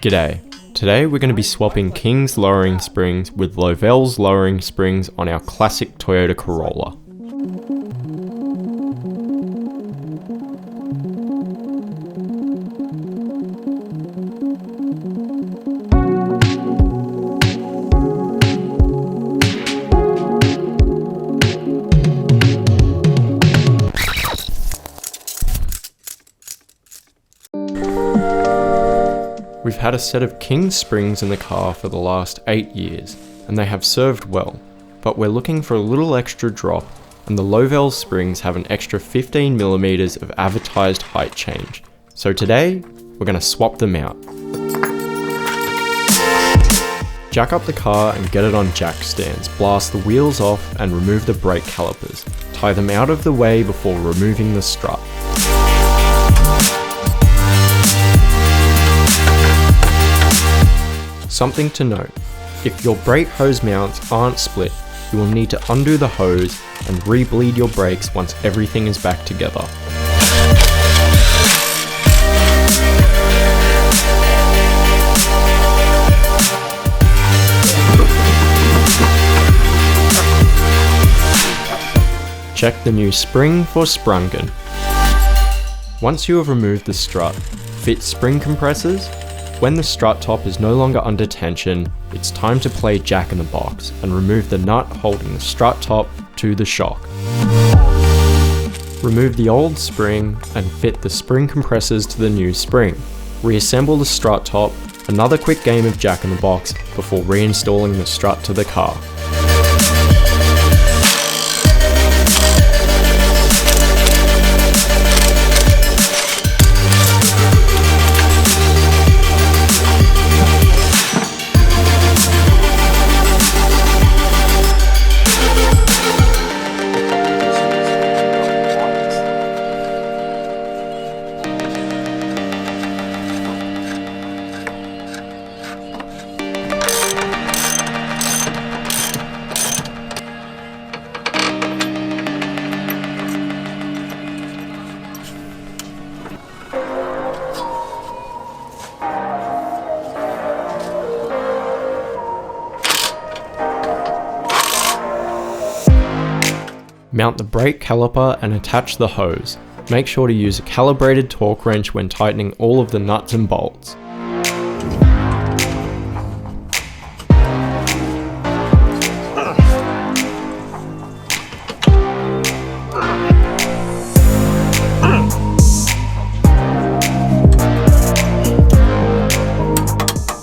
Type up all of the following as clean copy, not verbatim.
G'day. Today we're going to be swapping King's lowering springs with Lovell's lowering springs on our classic Toyota Corolla. We've had a set of King springs in the car for the last 8 years, and they have served well, but we're looking for a little extra drop, and the Lovell springs have an extra 15mm of advertised height change. So today, we're going to swap them out. Jack up the car and get it on jack stands, blast the wheels off and remove the brake calipers. Tie them out of the way before removing the strut. Something to note, if your brake hose mounts aren't split, you will need to undo the hose and re-bleed your brakes once everything is back together. Check the new spring for sprungen. Once you have removed the strut, fit spring compressors. When the strut top is no longer under tension, it's time to play jack in the box and remove the nut holding the strut top to the shock. Remove the old spring and fit the spring compressors to the new spring. Reassemble the strut top, another quick game of jack in the box before reinstalling the strut to the car. Mount the brake caliper and attach the hose. Make sure to use a calibrated torque wrench when tightening all of the nuts and bolts.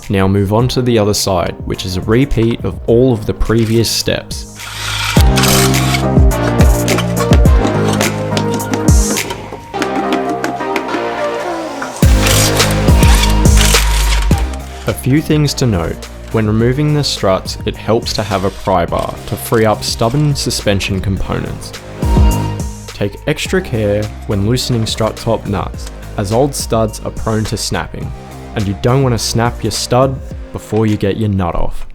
Now move on to the other side, which is a repeat of all of the previous steps. A few things to note. When removing the struts, it helps to have a pry bar to free up stubborn suspension components. Take extra care when loosening strut top nuts, as old studs are prone to snapping, and you don't want to snap your stud before you get your nut off.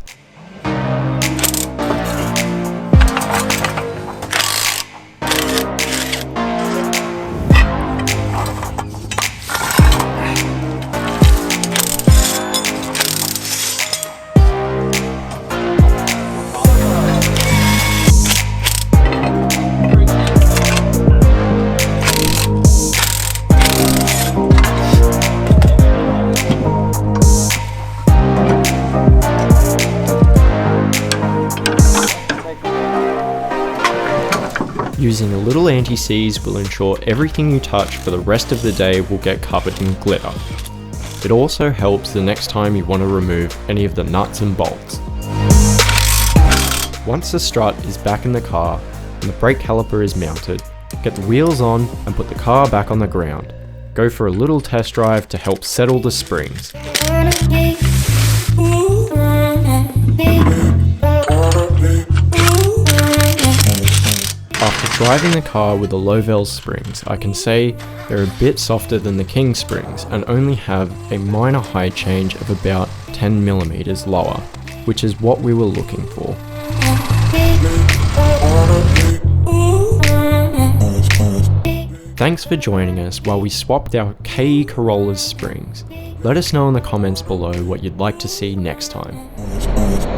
Using a little anti-seize will ensure everything you touch for the rest of the day will get covered in glitter. It also helps the next time you want to remove any of the nuts and bolts. Once the strut is back in the car and the brake caliper is mounted, get the wheels on and put the car back on the ground. Go for a little test drive to help settle the springs. After driving the car with the Lovell springs, I can say they're a bit softer than the King springs and only have a minor height change of about 10mm lower, which is what we were looking for. Thanks for joining us while we swapped our ke55 Corolla's springs. Let us know in the comments below what you'd like to see next time.